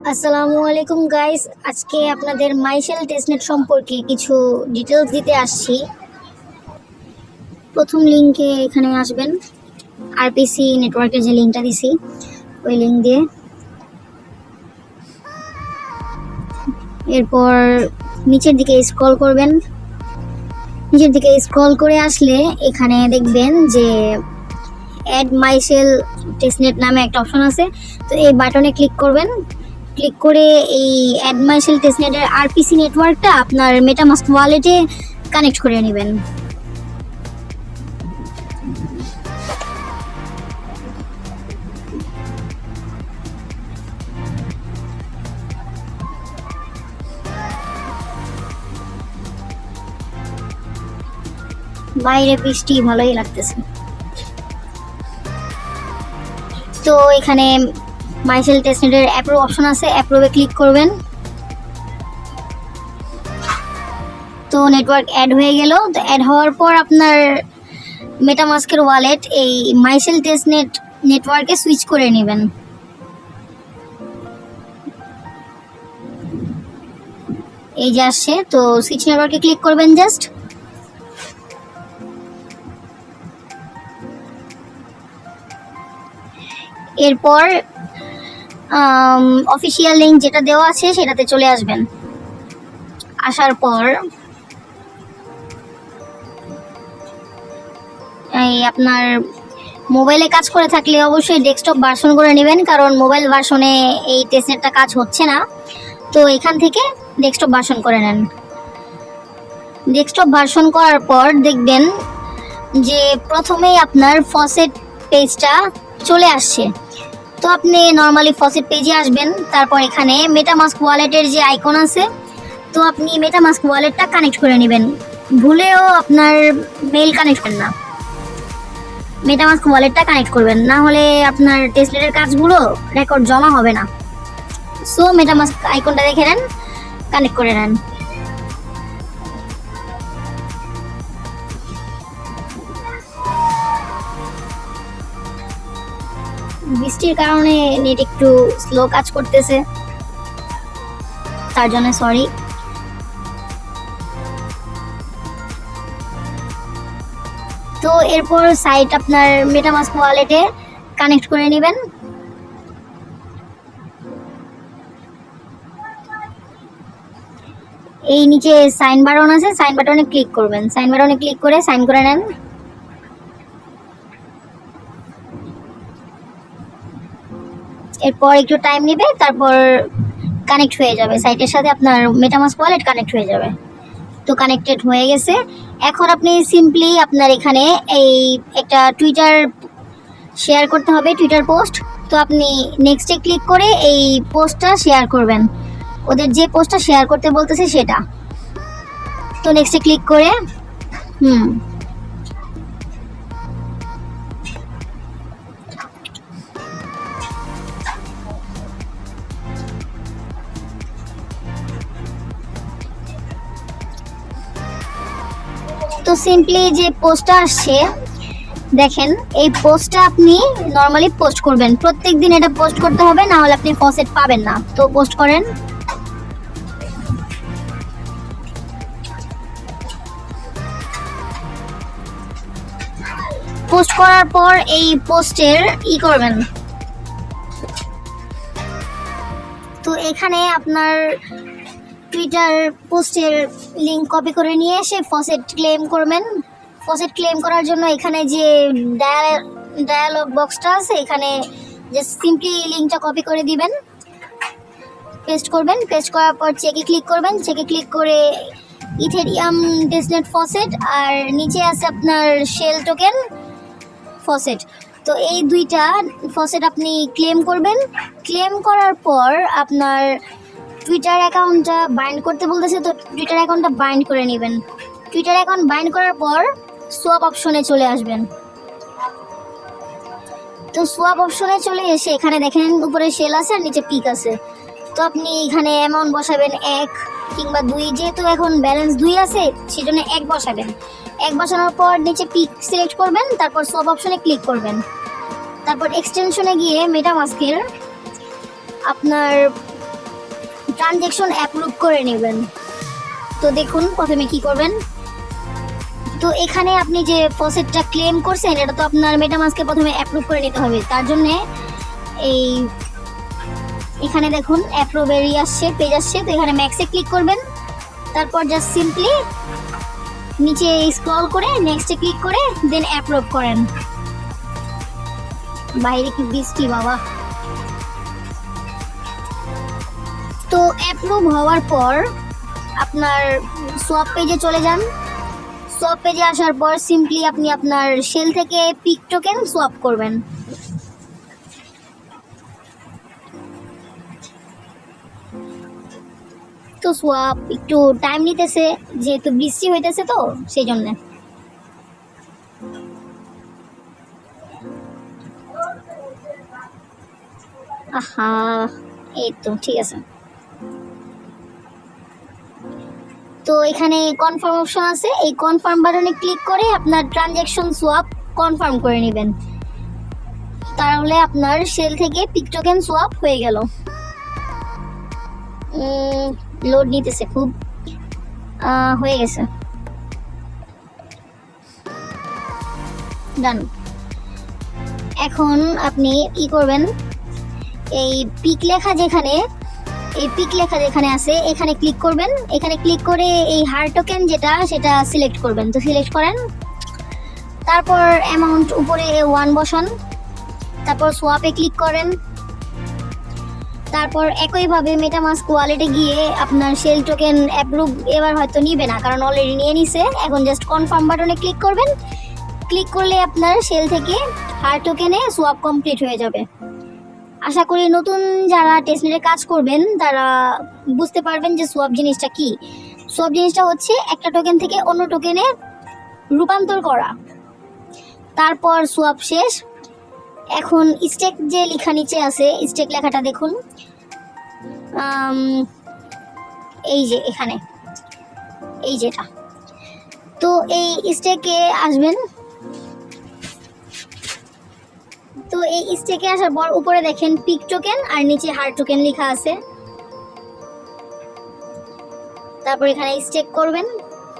আসসালামু আলাইকুম গাইস, আজকে আপনাদের মাইশেল টেস্টনেট সম্পর্কে কিছু ডিটেলস দিতে আসছি। প্রথম লিংকে এখানে আসবেন, আরপিসি নেটওয়ার্কের যে লিঙ্কটা দিছি ওই লিঙ্ক দিয়ে এরপর নিচের দিকে স্ক্রল করবেন। নিচের দিকে স্ক্রল করে আসলে এখানে দেখবেন যে অ্যাড মাইশেল টেস্টনেট নামে একটা অপশন আছে। তো এই বাটনে ক্লিক করবেন। ক্লিক করে এই অ্যাড মাইশেল টেস্টনেটের আরপিসি নেটওয়ার্কটা আপনার মেটামাস্ক ওয়ালেটে কানেক্ট করে নেবেন। বাইরে বৃষ্টি ভালোই লাগতেছে। তো এখানে মাইশেল টেস্টনেটের অ্যাপ্রুভ অপশন আছে, অ্যাপ্রুভে ক্লিক করবেন। তো নেটওয়ার্ক অ্যাড হয়ে গেল। তো অ্যাড হওয়ার পর আপনার মেটামাস্কের ওয়ালেট এই মাইশেল টেস্টনেট নেটওয়ার্কে সুইচ করে নেবেন। এই যে আসছে, তো সুইচ নেটওয়ার্কে ক্লিক করবেন জাস্ট। এরপর অফিসিয়াল লিঙ্ক যেটা দেওয়া আছে সেটাতে চলে আসবেন। আসার পর এই আপনার মোবাইলে কাজ করে থাকলে অবশ্যই ডেস্কটপ ভার্সন করে নেবেন, কারণ মোবাইল ভার্সনে এই টেস্টনেটটা কাজ হচ্ছে না। তো এখান থেকে ডেস্কটপ ভার্সন করে নেন। ডেস্কটপ ভার্সন করার পর দেখবেন যে প্রথমেই আপনার ফসেট পেজটা চলে আসছে। তো আপনি নর্মালি ফসেট পেজে আসবেন, তারপর এখানে মেটামাস্ক ওয়ালেটের যে আইকন আছে, তো আপনি মেটামাস্ক ওয়ালেটটা কানেক্ট করে নেবেন। ভুলেও আপনার মেইল কানেক্ট করেন না, মেটামাস্ক ওয়ালেটটা কানেক্ট করবেন, না হলে আপনার টেস্টনেটের কাজগুলো রেকর্ড জমা হবে না। সো মেটামাস্ক আইকনটা দেখে নেন, কানেক্ট করে নেন। বৃষ্টির কারণে নেট একটু স্লো কাজ করতেছে, তার জন্য সরি। তো এরপর সাইট আপনার মেটামাস্ক ওয়ালেটে কানেক্ট করে নেবেন। এই নিচে সাইন বাটন আছে, সাইন বাটনে ক্লিক করবেন। সাইন বাটনে ক্লিক করে সাইন করে নেন। এরপর একটু টাইম নেবে, তারপর কানেক্ট হয়ে যাবে সাইটের সাথে, আপনার মেটামাস্ক ওয়ালেট কানেক্ট হয়ে যাবে। তো কানেক্টেড হয়ে গেছে। এখন আপনি সিম্পলি আপনার এখানে এই একটা টুইটার শেয়ার করতে হবে, টুইটার পোস্ট। তো আপনি নেক্সটে ক্লিক করে এই পোস্টটা শেয়ার করবেন, ওদের যে পোস্টটা শেয়ার করতে বলতেছে সেটা। তো নেক্সটে ক্লিক করে তো সিম্পলি যে পোস্টটা আসছে দেখেন, এই পোস্টটা আপনি নর্মালি পোস্ট করবেন, প্রত্যেকদিন এটা পোস্ট করতে হবে, না হলে আপনি ফসেট পাবেন না। তো পোস্ট করেন। পোস্ট করার পর এই পোস্টের করবেন। তো এখানে আপনার টুইটার পোস্টের লিংক কপি করে নিয়ে এসে ফসেট ক্লেম করবেন। ফসেট ক্লেম করার জন্য এখানে যে ডায়ালগ বক্সটা আছে, এখানে জাস্ট সিম্পলি লিংকটা কপি করে দিবেন, পেস্ট করবেন। পেস্ট করার পর চেকে ক্লিক করবেন। চেকে ক্লিক করে ইথেরিয়াম টেস্টনেট ফসেট, আর নিচে আছে আপনার শেল টোকেন ফসেট। তো এই দুইটা ফসেট আপনি ক্লেম করবেন। ক্লেম করার পর আপনার টুইটার অ্যাকাউন্টটা বাইন্ড করতে বলতেছে, তো টুইটার অ্যাকাউন্টটা বাইন্ড করে নেবেন। টুইটার অ্যাকাউন্ট বাইন্ড করার পর সোয়াপ অপশনে চলে আসবেন। তো সোয়াপ অপশনে চলে এসে এখানে দেখেন উপরে শেল আছে আর নিচে পিক আছে। তো আপনি এখানে অ্যামাউন্ট বসাবেন 1 কিংবা 2, যেহেতু এখন ব্যালেন্স 2 আছে সেজন্য 1 বসাবেন। 1 বসানোর পর নিচে পিক সিলেক্ট করবেন, তারপর সোয়াপ অপশনে ক্লিক করবেন। তারপর এক্সটেনশনে গিয়ে মেটামাস্কের আপনার ট্রানজ্যাকশন অ্যাপ্রুভ করে নেবেন। তো দেখুন প্রথমে কি করবেন। তো এখানে আপনি যে ফসেটটা ক্লেম করছেন এটা তো আপনার মেটামাস্কে প্রথমে অ্যাপ্রুভ করে নিতে হবে। তার জন্য এই এখানে দেখুন অ্যাপ্রুভ এরিয়া আসছে, পেজ আসছে। তো এখানে ম্যাক্সে ক্লিক করবেন, তারপর জাস্ট সিম্পলি নিচে স্ক্রল করে নেক্সটে ক্লিক করে দেন অ্যাপ্রুভ করেন। বাইরে কি বৃষ্টি বাবা। তো অ্যাপ্রুভ হওয়ার পর আপনার সোয়াপ পেজে চলে যান। সোয়াপ পেজে আসার পর সিম্পলি আপনি আপনার শেল থেকে পিক টোকেন সোয়াপ করবেন। তো সোয়াপ একটু টাইম নিতেছে যেহেতু বৃষ্টি হইতেছে তো সেই জন্য। আহা, এই তো ঠিক আছে। তো এখানে কনফার্ম অপশন আছে, এই কনফার্ম বাটনে ক্লিক করে আপনার ট্রানজ্যাকশন সোয়াপ কনফার্ম করে নেবেন। তাহলে আপনার শেল থেকে পিক টোকেন সোয়াপ হয়ে গেল। লোড নিতেছে খুব, হয়ে গেছে, ডান। এখন আপনি কি করবেন, এই পিক লেখা যেখানে আছে এখানে ক্লিক করবেন। এখানে ক্লিক করে এই হার্ড টোকেন যেটা সেটা সিলেক্ট করবেন। তো সিলেক্ট করেন, তারপর অ্যামাউন্ট উপরে 1 বসান, তারপর সোয়াপে ক্লিক করেন। তারপর একইভাবে মেটামাস্ক ওয়ালেটে গিয়ে আপনার শেল টোকেন অ্যাপ্রুভ এবার হয়তো নিবে না, কারণ অলরেডি নিয়ে নিছে। এখন জাস্ট কনফার্ম বাটনে ক্লিক করবেন। ক্লিক করলে আপনার শেল থেকে হার্ড টোকেনে সোয়াপ কমপ্লিট হয়ে যাবে। আশা করি নতুন যারা টেস্টনেটে কাজ করবেন তারা বুঝতে পারবেন যে সোয়াপ জিনিসটা কি। সোয়াপ জিনিসটা হচ্ছে একটা টোকেন থেকে অন্য টোকেনে রূপান্তর করা। তারপর সোয়াপ শেষ। এখন স্টেক যে লেখা নিচে আছে, স্টেক লেখাটা দেখুন, এই যে এখানে এই যেটা। তো এই স্টেকে আসবেন। তো এই স্টেকে আসার পর উপরে দেখেন পিক টোকেন আর নিচে হার্ড টোকেন লেখা আছে। তারপর এখানে স্টেক করবেন।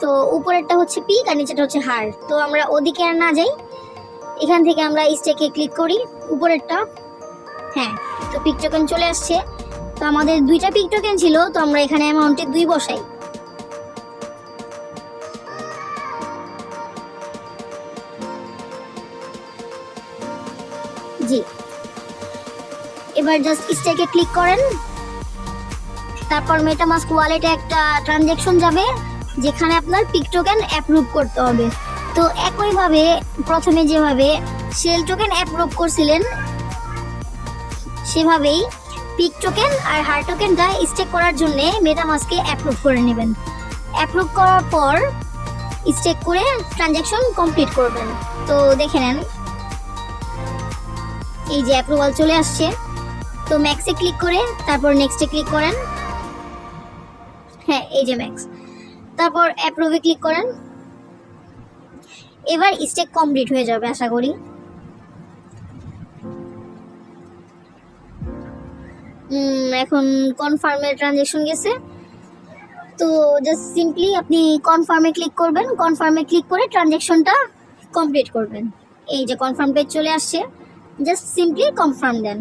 তো উপরেরটা হচ্ছে পিক আর নিচেটা হচ্ছে হার্ড। তো আমরা ওদিকে আর না যাই, এখান থেকে আমরা স্টেকে ক্লিক করি উপরেরটা। হ্যাঁ, তো পিক টোকেন চলে আসছে। তো আমাদের 2টা পিক টোকেন ছিল, তো আমরা এখানে অ্যামাউন্টে 2 বসাই। জি, এবার জাস্ট স্টেকে ক্লিক করেন। তারপর মেটামাস্ক ওয়ালেটে একটা ট্রানজ্যাকশন যাবে যেখানে আপনার পিক টোকেন অ্যাপ্রুভ করতে হবে। তো একইভাবে প্রথমে যেভাবে শেল টোকেন অ্যাপ্রুভ করছিলেন সেভাবেই পিক টোকেন আর হার্ড টোকেনটা স্টেক করার জন্য মেটামাস্কে অ্যাপ্রুভ করে নেবেন। অ্যাপ্রুভ করার পর স্টেক করে ট্রানজ্যাকশন কমপ্লিট করবেন। তো দেখে নেন এই যে অ্যাপ্রুভাল চলে আসছে। তো ম্যাক্সে ক্লিক করে তারপর নেক্সটে ক্লিক করেন। হ্যাঁ, এই যে ম্যাক্স। তারপর অ্যাপ্রুভে ক্লিক করেন। এবার স্টেক কমপ্লিট হয়ে যাবে আশা করি। এখন কনফার্মের ট্রানজ্যাকশন গেছে। তো জাস্ট সিম্পলি আপনি কনফার্মে ক্লিক করবেন। কনফার্মে ক্লিক করে ট্রানজ্যাকশনটা কমপ্লিট করবেন। এই যে কনফার্ম পেজ চলে আসছে, জাস্ট সিম্পলি কনফার্ম দেন।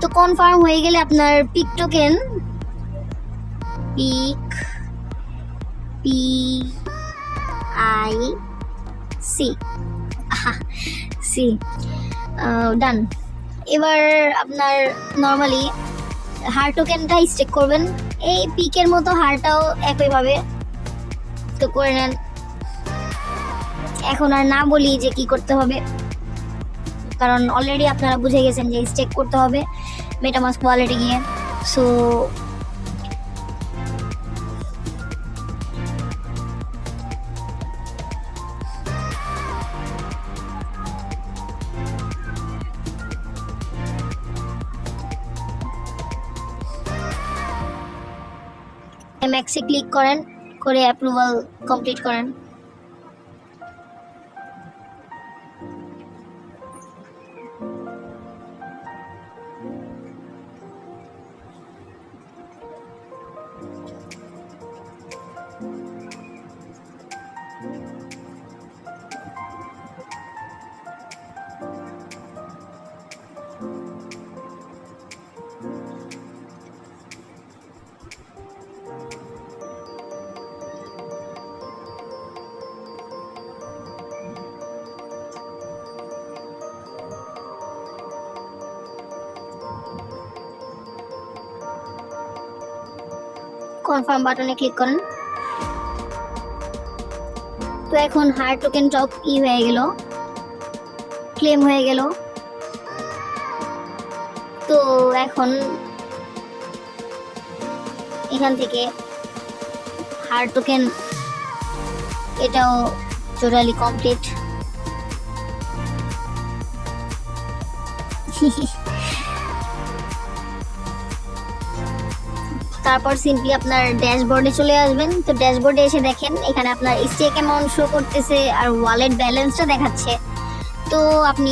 তো কনফার্ম হয়ে গেলে আপনার পিক টোকেন PIC ডান। এবার আপনার নর্মালি হার্ড টোকেনটা স্টেক করবেন। এই পিকের মতো হারটাও একইভাবে তো করে নেন। এখন আর না বলি যে কি করতে হবে, কারণ অলরেডি আপনারা বুঝে গেছেন যে স্টেক করতে হবে মেটামাস্ক ওয়ালেটে গিয়ে। সো ম্যাক্সে ক্লিক করেন, করে অ্যাপ্রুভাল কমপ্লিট করেন। কনফার্ম বাটনে ক্লিক করেন। তো এখন হায়ার টোকেনটাও হয়ে গেল, ক্লেম হয়ে গেল। তো এখন এখান থেকে হায়ার টোকেন এটাও টোটালি কমপ্লিট। তারপর সিম্পলি আপনার ড্যাশবোর্ডে চলে আসবেন। তো ড্যাশবোর্ডে এসে দেখেন এখানে আপনার স্টেক অ্যামাউন্ট শো করতেছে আর ওয়ালেট ব্যালেন্সটা দেখাচ্ছে। তো আপনি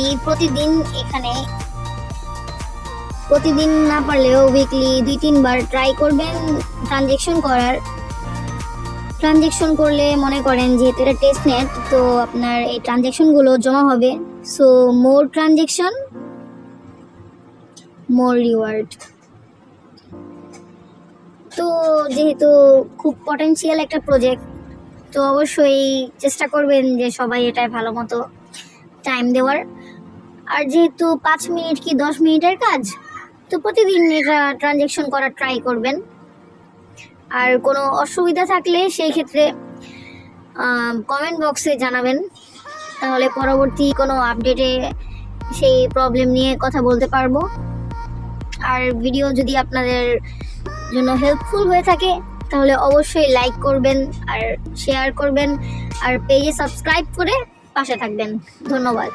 প্রতিদিন না পারলেও উইকলি 2-3 বার ট্রাই করবেন ট্রানজেকশন করলে মনে করেন যেহেতু এটা টেস্ট নেট, তো আপনার এই ট্রানজেকশনগুলো জমা হবে। সো মোর ট্রানজেকশন মোর রিওয়ার্ড। তো যেহেতু খুব পটেনশিয়াল একটা প্রজেক্ট, তো অবশ্যই চেষ্টা করবেন যে সবাই এটায় ভালো মতো টাইম দেওয়ার। আর যেহেতু 5 মিনিট কি 10 মিনিটের কাজ, তো প্রতিদিন এটা ট্রানজেকশন করার ট্রাই করবেন। আর কোনো অসুবিধা থাকলে সেই ক্ষেত্রে কমেন্ট বক্সে জানাবেন, তাহলে পরবর্তী কোনো আপডেটে সেই প্রবলেম নিয়ে কথা বলতে পারবো। আর ভিডিও যদি আপনাদের জন্য হেল্পফুল হয়ে থাকে তাহলে অবশ্যই লাইক করবেন আর শেয়ার করবেন আর পেজে সাবস্ক্রাইব করে পাশে থাকবেন। ধন্যবাদ।